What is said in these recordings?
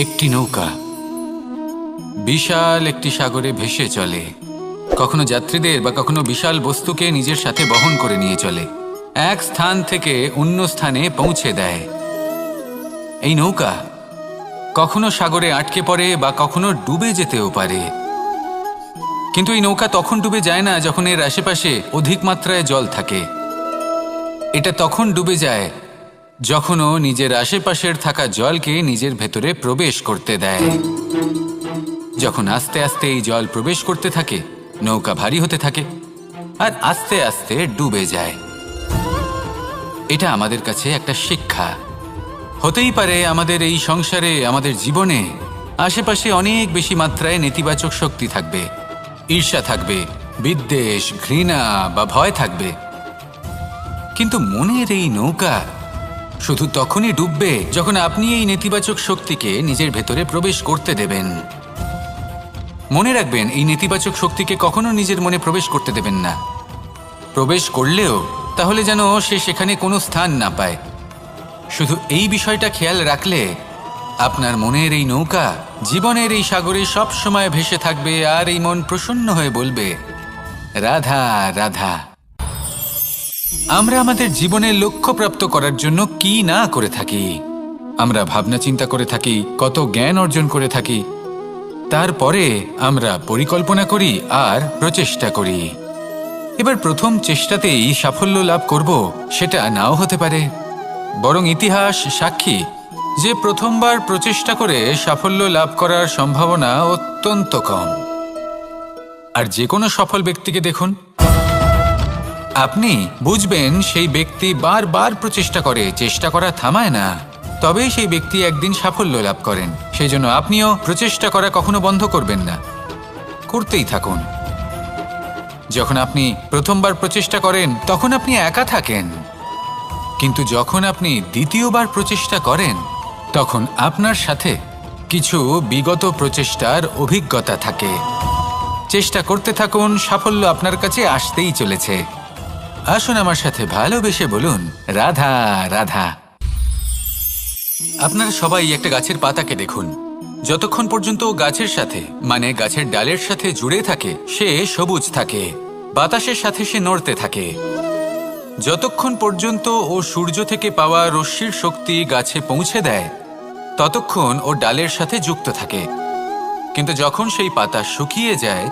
একটি নৌকা বিশাল একটি সাগরে ভেসে চলে। কখনো যাত্রীদের বা কখনো বিশাল বস্তুকে নিজের সাথে বহন করে নিয়ে চলে, এক স্থান থেকে অন্য স্থানে পৌঁছে দেয়। এই নৌকা কখনো সাগরে আটকে পড়ে বা কখনো ডুবে যেতেও পারে, কিন্তু এই নৌকা তখন ডুবে যায় না যখন এর আশেপাশে অধিক মাত্রায় জল থাকে। এটা তখন ডুবে যায় যখন ও নিজের আশেপাশের থাকা জলকে নিজের ভেতরে প্রবেশ করতে দেয়। যখন আস্তে আস্তে এই জল প্রবেশ করতে থাকে, নৌকা ভারী হতে থাকে আর আস্তে আস্তে ডুবে যায়। এটা আমাদের কাছে একটা শিক্ষা। হতেই পারে আমাদের এই সংসারে, আমাদের জীবনে আশেপাশে অনেক বেশি মাত্রায় নেতিবাচক শক্তি থাকবে, ঈর্ষা থাকবে, বিদ্বেষ, ঘৃণা বা ভয় থাকবে, কিন্তু মনের এই নৌকা শুধু তখনই ডুববে যখন আপনি এই নেতিবাচক শক্তিকে নিজের ভেতরে প্রবেশ করতে দেবেন। মনে রাখবেন, এই নেতিবাচক শক্তিকে কখনো নিজের মনে প্রবেশ করতে দেবেন না। প্রবেশ করলেও তাহলে যেন সে সেখানে কোনো স্থান না পায়। শুধু এই বিষয়টা খেয়াল রাখলে আপনার মনের এই নৌকা জীবনের এই সাগরে সব সময় ভেসে থাকবে, আর এই মন প্রসন্ন হয়ে বলবে, রাধা রাধা। আমরা আমাদের জীবনের লক্ষ্য প্রাপ্ত করার জন্য কি না করে থাকি। আমরা ভাবনা চিন্তা করে থাকি, কত জ্ঞান অর্জন করে থাকি, তারপরে আমরা পরিকল্পনা করি আর প্রচেষ্টা করি। এবার প্রথম চেষ্টাতেই সাফল্য লাভ করব সেটা নাও হতে পারে, বরং ইতিহাস সাক্ষী যে প্রথমবার প্রচেষ্টা করে সাফল্য লাভ করার সম্ভাবনা অত্যন্ত কম। আর যে কোনো সফল ব্যক্তিকে দেখুন, আপনি বুঝবেন সেই ব্যক্তি বারবার প্রচেষ্টা করে, চেষ্টা করা থামায় না, তবেই সেই ব্যক্তি একদিন সাফল্য লাভ করেন। সেই জন্য আপনিও প্রচেষ্টা করা কখনো বন্ধ করবেন না, করতেই থাকুন। যখন আপনি প্রথমবার প্রচেষ্টা করেন তখন আপনি একা থাকেন, কিন্তু যখন আপনি দ্বিতীয়বার প্রচেষ্টা করেন তখন আপনার সাথে কিছু বিগত প্রচেষ্টার অভিজ্ঞতা থাকে। চেষ্টা করতে থাকুন, সাফল্য আপনার কাছে আসতেই চলেছে। আসুন আমার সাথে ভালোবেসে বলুন, রাধা রাধা। আপনারা সবাই একটা গাছের পাতাকে দেখুন, যতক্ষণ পর্যন্ত ও গাছের সাথে মানে গাছের ডালের সাথে জুড়ে থাকে সে সবুজ থাকে, বাতাসের সাথে সে নড়তে থাকে। যতক্ষণ পর্যন্ত ও সূর্য থেকে পাওয়া রশ্মির শক্তি গাছে পৌঁছে দেয় ততক্ষণ ও ডালের সাথে যুক্ত থাকে, কিন্তু যখন সেই পাতা শুকিয়ে যায়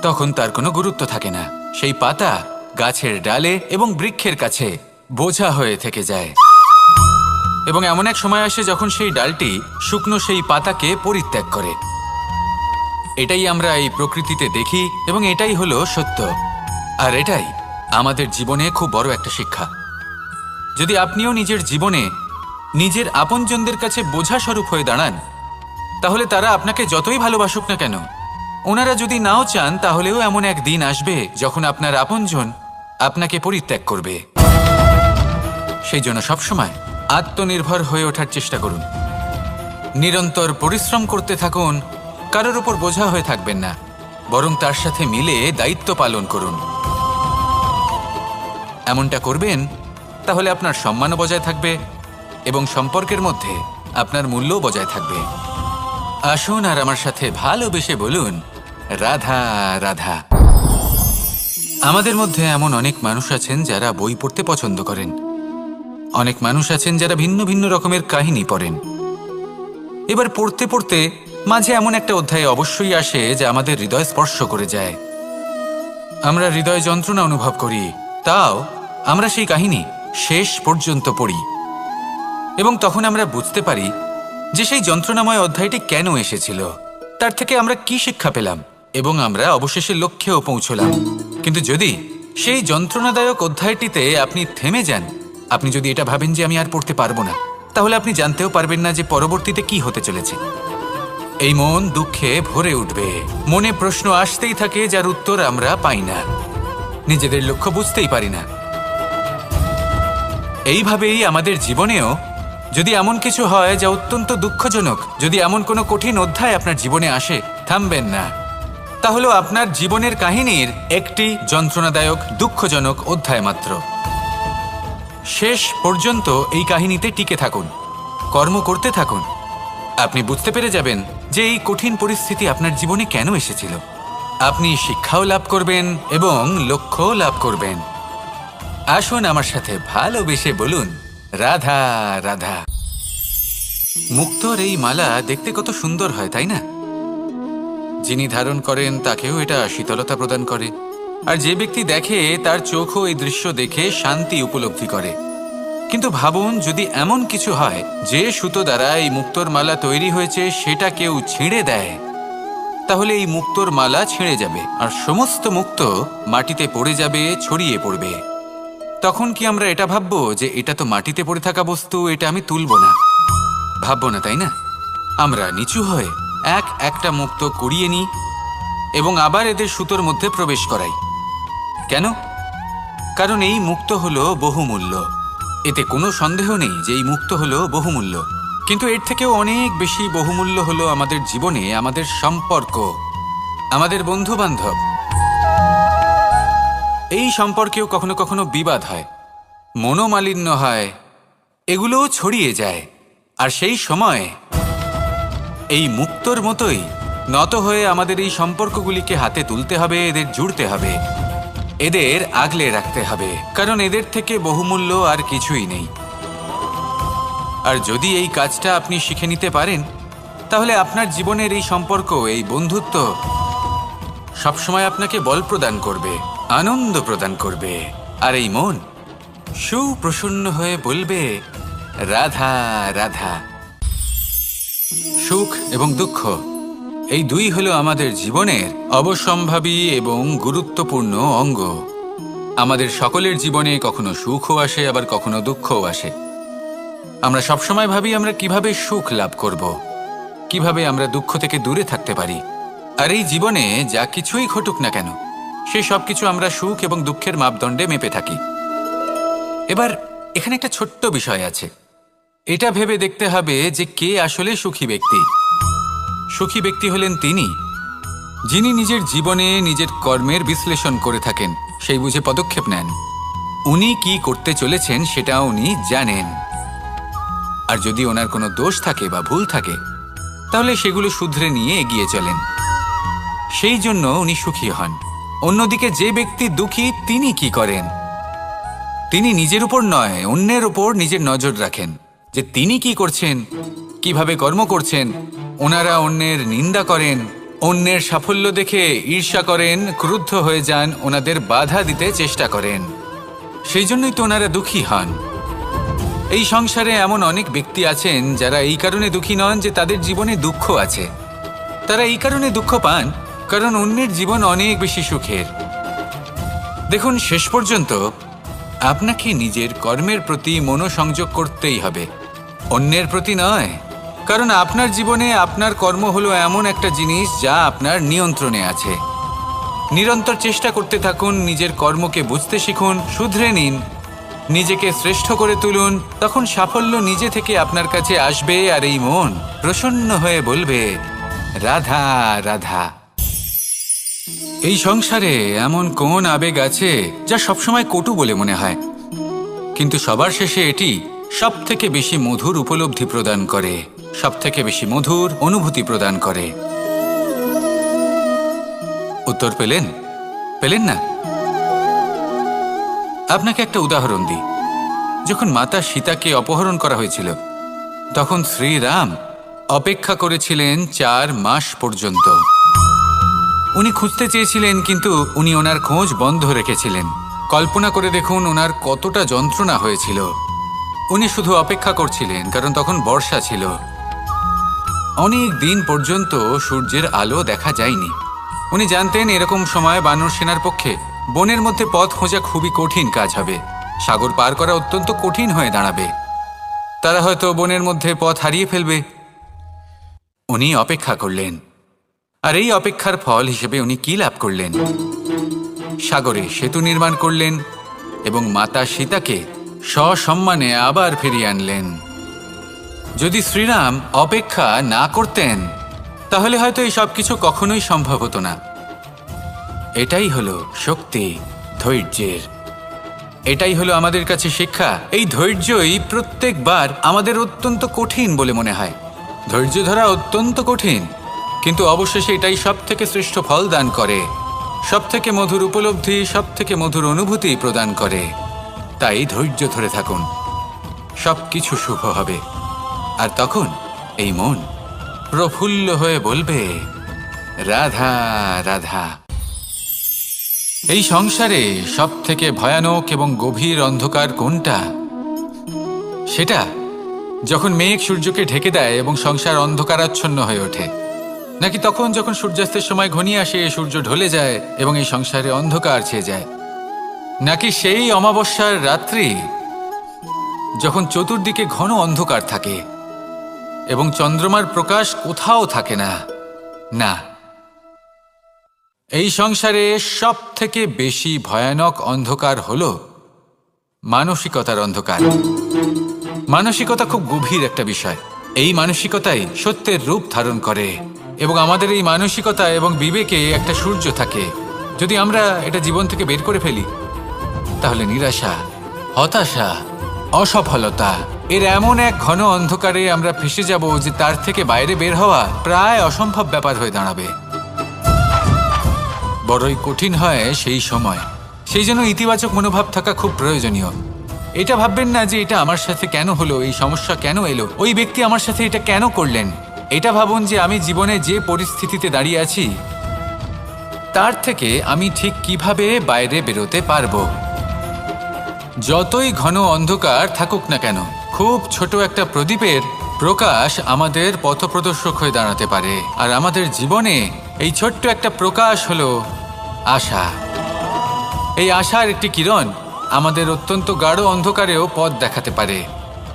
তখন তার কোনো গুরুত্ব থাকে না। সেই পাতা গাছের ডালে এবং বৃক্ষের কাছে বোঝা হয়ে থেকে যায়, এবং এমন এক সময় আসে যখন সেই ডালটি শুকনো সেই পাতাকে পরিত্যাগ করে। এটাই আমরা এই প্রকৃতিতে দেখি এবং এটাই হলো সত্য। আর এটাই আমাদের জীবনে খুব বড় একটা শিক্ষা। যদি আপনিও নিজের জীবনে নিজের আপনজনদের কাছে বোঝা স্বরূপ হয়ে দাঁড়ান, তাহলে তারা আপনাকে যতই ভালোবাসুক না কেন, ওনারা যদি নাও চান তাহলেও এমন এক দিন আসবে যখন আপনার আপনজন আপনাকে পরিত্যাগ করবে। সেই জন্য সবসময় আত্মনির্ভর হয়ে ওঠার চেষ্টা করুন, নিরন্তর পরিশ্রম করতে থাকুন, কারোর উপর বোঝা হয়ে থাকবেন না, বরং তার সাথে মিলে দায়িত্ব পালন করুন। এমনটা করবেন তাহলে আপনার সম্মানও বজায় থাকবে এবং সম্পর্কের মধ্যে আপনার মূল্যও বজায় থাকবে। আসুন আর আমার সাথে ভালোবেসে বলুন, রাধা রাধা। আমাদের মধ্যে এমন অনেক মানুষ আছেন যারা বই পড়তে পছন্দ করেন, অনেক মানুষ আছেন যারা ভিন্ন ভিন্ন রকমের কাহিনী পড়েন। এবার পড়তে পড়তে মাঝে এমন একটা অধ্যায় অবশ্যই আসে যা আমাদের হৃদয় স্পর্শ করে যায়। আমরা হৃদয় যন্ত্রণা অনুভব করি, তাও আমরা সেই কাহিনী শেষ পর্যন্ত পড়ি এবং তখন আমরা বুঝতে পারি যে সেই যন্ত্রণাময় অধ্যায়টি কেন এসেছিল, তার থেকে আমরা কি শিক্ষা পেলাম, এবং আমরা অবশেষে লক্ষ্যেও পৌঁছলাম। কিন্তু যদি সেই যন্ত্রণাদায়ক অধ্যায়টিতে আপনি থেমে যান, আপনি যদি এটা ভাবেন যে আমি আর পড়তে পারবো না, তাহলে আপনি জানতেও পারবেন না যে পরবর্তীতে কি হতে চলেছে। এই মন দুঃখে ভরে উঠবে, মনে প্রশ্ন আসতেই থাকে যার উত্তর আমরা পাই না, নিজেদের লক্ষ্য বুঝতেই পারি না। এইভাবেই আমাদের জীবনেও যদি এমন কিছু হয় যা অত্যন্ত দুঃখজনক, যদি এমন কোনো কঠিন অধ্যায় আপনার জীবনে আসে, থামবেন না। তাহলে আপনার জীবনের কাহিনীর একটি যন্ত্রণাদায়ক দুঃখজনক অধ্যায় মাত্র। শেষ পর্যন্ত এই কাহিনীতে টিকে থাকুন, কর্ম করতে থাকুন, আপনি বুঝতে পেরে যাবেন যে এই কঠিন পরিস্থিতি আপনার জীবনে কেন এসেছিল। আপনি শিক্ষাও লাভ করবেন এবং লক্ষ্যও লাভ করবেন। আসুন আমার সাথে ভালোবেসে বলুন, রাধা রাধা। মুক্তোর এই মালা দেখতে কত সুন্দর হয়, তাই না? যিনি ধারণ করেন তাকেও এটা শীতলতা প্রদান করে, আর যে ব্যক্তি দেখে তার চোখও এই দৃশ্য দেখে শান্তি উপলব্ধি করে। কিন্তু ভাবুন, যদি এমন কিছু হয় যে সুতো দ্বারা এই মুক্তোর মালা তৈরি হয়েছে সেটা কেউ ছিঁড়ে দেয়, তাহলে এই মুক্তোর মালা ছিঁড়ে যাবে আর সমস্ত মুক্তো মাটিতে পড়ে যাবে, ছড়িয়ে পড়বে। তখন কি আমরা এটা ভাববো যে এটা তো মাটিতে পড়ে থাকা বস্তু, এটা আমি তুলব না? ভাববো না, তাই না? আমরা নিচু হয়ে একটা মুক্তো কুড়িয়ে নিই এবং আবার এদের সুতোর মধ্যে প্রবেশ করাই। কেন? কারণ এই মুক্তো হলো বহুমূল্য। এতে কোনো সন্দেহ নেই যে এই মুক্তো হলো বহুমূল্য। কিন্তু এর থেকেও অনেক বেশি বহুমূল্য হলো আমাদের জীবনে আমাদের সম্পর্ক, আমাদের বন্ধু বান্ধব। এই সম্পর্কেও কখনো কখনো বিবাদ হয়, মনোমালিন্য হয়, এগুলোও ছড়িয়ে যায়। আর সেই সময় এই মুক্তোর মতোই নত হয়ে আমাদের এই সম্পর্কগুলিকে হাতে তুলতে হবে, এদের জুড়তে হবে, এদের আগলে রাখতে হবে, কারণ এদের থেকে বহুমূল্য আর কিছুই নেই। আর যদি এই কাজটা আপনি শিখে নিতে পারেন, তাহলে আপনার জীবনের এই সম্পর্ক, এই বন্ধুত্ব সবসময় আপনাকে বল প্রদান করবে, আনন্দ প্রদান করবে। আর এই মন সুপ্রসন্ন হয়ে বলবে, রাধা রাধা। সুখ এবং দুঃখ এই দুই হলো আমাদের জীবনের অবশ্যম্ভাবী এবং গুরুত্বপূর্ণ অঙ্গ। আমাদের সকলের জীবনে কখনো সুখও আসে, আবার কখনো দুঃখও আসে। আমরা সবসময় ভাবি আমরা কিভাবে সুখ লাভ করব, কিভাবে আমরা দুঃখ থেকে দূরে থাকতে পারি। আর এই জীবনে যা কিছুই ঘটুক না কেন, সেই সব কিছু আমরা সুখ এবং দুঃখের মাপদণ্ডে মেপে থাকি। এবার এখানে একটা ছোট্ট বিষয় আছে, এটা ভেবে দেখতে হবে যে কে আসলে সুখী ব্যক্তি। সুখী ব্যক্তি হলেন তিনি যিনি নিজের জীবনে নিজের কর্মের বিশ্লেষণ করে থাকেন, সেই বুঝে পদক্ষেপ নেন। উনি কি করতে চলেছেন সেটা উনি জানেন, আর যদি ওনার কোনো দোষ থাকে বা ভুল থাকে তাহলে সেগুলো শুধরে নিয়ে এগিয়ে চলেন। সেই জন্য উনি সুখী হন। অন্যদিকে যে ব্যক্তি দুঃখী, তিনি কি করেন? তিনি নিজের উপর নয়, অন্যের উপর নিজের নজর রাখেন যে তিনি কি করছেন, কিভাবে কর্ম করছেন। ওনারা অন্যের নিন্দা করেন, অন্যের সাফল্য দেখে ঈর্ষা করেন, ক্রুদ্ধ হয়ে যান, ওনাদের বাধা দিতে চেষ্টা করেন। সেই জন্যই তো ওনারা দুঃখী হন। এই সংসারে এমন অনেক ব্যক্তি আছেন যারা এই কারণে দুঃখী নন যে তাদের জীবনে দুঃখ আছে। তারা এই কারণে দুঃখ পান কারণ অন্যের জীবন অনেক বেশি সুখের। দেখুন, শেষ পর্যন্ত আপনাকে নিজের কর্মের প্রতি মনোসংযোগ করতেই হবে, অন্যের প্রতি নয়। কারণ আপনার জীবনে আপনার কর্ম হলো এমন একটা জিনিস যা আপনার নিয়ন্ত্রণে আছে। নিরন্তর চেষ্টা করতে থাকুন, নিজের কর্মকে বুঝতে শিখুন, শুধরে নিন, নিজেকে শ্রেষ্ঠ করে তুলুন। তখন সাফল্য নিজে থেকে আপনার কাছে আসবে, আর এই মন প্রসন্ন হয়ে বলবে, রাধা রাধা। এই সংসারে এমন কোন আবেগ আছে যা সবসময় কটু বলে মনে হয়, কিন্তু সবার শেষে এটি সব থেকে বেশি মধুর উপলব্ধি প্রদান করে, সব থেকে বেশি মধুর অনুভূতি প্রদান করে। উত্তর পেলেন? পেলেন না? আপনাকে একটা উদাহরণ দিই। যখন মাতা সীতাকে অপহরণ করা হয়েছিল, তখন শ্রীরাম অপেক্ষা করেছিলেন 4 মাস পর্যন্ত। উনি খুঁজতে চেয়েছিলেন, কিন্তু উনি ওনার খোঁজ বন্ধ রেখেছিলেন। কল্পনা করে দেখুন ওনার কতটা যন্ত্রণা হয়েছিল। উনি শুধু অপেক্ষা করছিলেন, কারণ তখন বর্ষা ছিল। অনেক দিন পর্যন্ত সূর্যের আলো দেখা যায়নি। উনি জানতেন এরকম সময় বানর সেনার পক্ষে বনের মধ্যে পথ খোঁজা খুবই কঠিন কাজ হবে, সাগর পার করা অত্যন্ত কঠিন হয়ে দাঁড়াবে। তারা হয়তো বনের মধ্যে পথ হারিয়ে ফেলবে। উনি অপেক্ষা করলেন, আর এই অপেক্ষার ফল হিসেবে উনি কি লাভ করলেন? সাগরে সেতু নির্মাণ করলেন এবং মাতা সীতাকে সসম্মানে আবার ফিরিয়ে আনলেন। যদি শ্রীরাম অপেক্ষা না করতেন তাহলে হয়তো এই সব কিছু কখনোই সম্ভব হতো না। এটাই হলো শক্তি ধৈর্যের। এটাই হলো আমাদের কাছে শিক্ষা। এই ধৈর্যই প্রত্যেকবার আমাদের অত্যন্ত কঠিন বলে মনে হয়। ধৈর্য ধরা অত্যন্ত কঠিন, কিন্তু অবশেষে এটাই সব থেকে শ্রেষ্ঠ ফল দান করে, সব থেকে মধুর উপলব্ধি, সব থেকে মধুর অনুভূতি প্রদান করে। তাই ধৈর্য ধরে থাকুন, সব কিছু শুভ হবে। আর তখন এই মন প্রফুল্ল হয়ে বলবে, রাধা রাধা। এই সংসারে সব থেকে ভয়ানক এবং গভীর অন্ধকার কোনটা? সেটা যখন মেঘ সূর্যকে ঢেকে দেয় এবং সংসার অন্ধকারাচ্ছন্ন হয়ে ওঠে, নাকি তখন যখন সূর্যাস্তের সময় ঘনিয়ে আসে, সূর্য ঢলে যায় এবং এই সংসারে অন্ধকার ছেয়ে যায়, নাকি সেই অমাবস্যার রাত্রি যখন চতুর্দিকে ঘন অন্ধকার থাকে এবং চন্দ্রমার প্রকাশ কোথাও থাকে না? না, এই সংসারে সব থেকে বেশি ভয়ানক অন্ধকার হলো মানসিকতার অন্ধকার। মানসিকতা খুব গভীর একটা বিষয়। এই মানসিকতাই সত্যের রূপ ধারণ করে এবং আমাদের এই মানসিকতা এবং বিবেকে একটা সূর্য থাকে। যদি আমরা এটা জীবন থেকে বের করে ফেলি, তাহলে নিরাশা, হতাশা, অসফলতা এর এমন এক ঘন অন্ধকারে আমরা ফেসে যাব যে তার থেকে বাইরে বের হওয়া প্রায় অসম্ভব ব্যাপার হয়ে দাঁড়াবে। বড়ই কঠিন হয় সেই সময়। সেই জন্য ইতিবাচক মনোভাব থাকা খুব প্রয়োজনীয়। এটা ভাববেন না যে এটা আমার সাথে কেন হলো, এই সমস্যা কেন এলো, ওই ব্যক্তি আমার সাথে এটা কেন করলেন। এটা ভাবুন যে আমি জীবনে যে পরিস্থিতিতে দাঁড়িয়ে আছি তার থেকে আমি ঠিক কিভাবে বাইরে বেরোতে পারবো। যতই ঘন অন্ধকার থাকুক না কেন, খুব ছোট একটা প্রদীপের প্রকাশ আমাদের পথপ্রদর্শক হয়ে দাঁড়াতে পারে। আর আমাদের জীবনে এই ছোট্ট একটা প্রকাশ হলো আশা। এই আশার একটি কিরণ আমাদের অত্যন্ত গাঢ় অন্ধকারেও পথ দেখাতে পারে।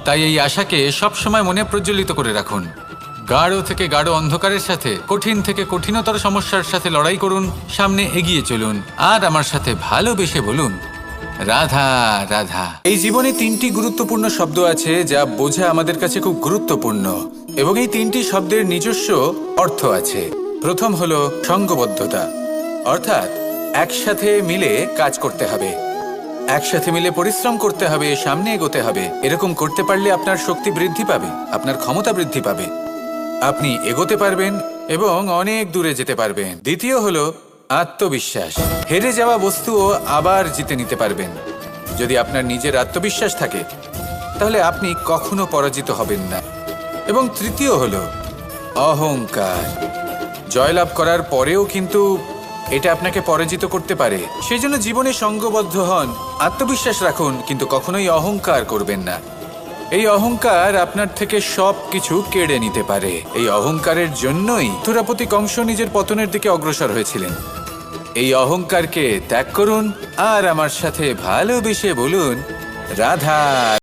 তাই এই আশাকে সবসময় মনে প্রজ্বলিত করে রাখুন। গাঢ় থেকে গাঢ় অন্ধকারের সাথে, কঠিন থেকে কঠিনতর সমস্যার সাথে লড়াই করুন, সামনে এগিয়ে চলুন, আর আমার সাথে ভালোবেসে বলুন, রাধা রাধা। এই জীবনে তিনটি গুরুত্বপূর্ণ শব্দ আছে যা বোঝা আমাদের কাছে খুব গুরুত্বপূর্ণ, এবং এই তিনটি শব্দের নিজস্ব অর্থ আছে। প্রথম হলো সঙ্গবদ্ধতা, অর্থাৎ একসাথে মিলে কাজ করতে হবে, একসাথে মিলে পরিশ্রম করতে হবে, সামনে এগোতে হবে। এরকম করতে পারলে আপনার শক্তি বৃদ্ধি পাবে, আপনার ক্ষমতা বৃদ্ধি পাবে, আপনি এগোতে পারবেন এবং অনেক দূরে যেতে পারবেন। দ্বিতীয় হলো আত্মবিশ্বাস। হেরে যাওয়া বস্তুও আবার জিতে নিতে পারবেন। যদি আপনার নিজের আত্মবিশ্বাস থাকে তাহলে আপনি কখনো পরাজিত হবেন না। এবং তৃতীয় হলো অহংকার। জয়লাভ করার পরেও কিন্তু এটা আপনাকে পরাজিত করতে পারে। সেই জন্য জীবনে সঙ্গবদ্ধ হন, আত্মবিশ্বাস রাখুন, কিন্তু কখনোই অহংকার করবেন না। এই অহংকার আপনার থেকে সব কিছু কেড়ে নিতে পারে। এই অহংকারের জন্যই থুরাপতি কংস নিজের পতনের দিকে অগ্রসর হয়েছিলেন। এই অহংকারকে ত্যাগ করুন আর আমার সাথে ভালোবেসে বলুন, রাধা।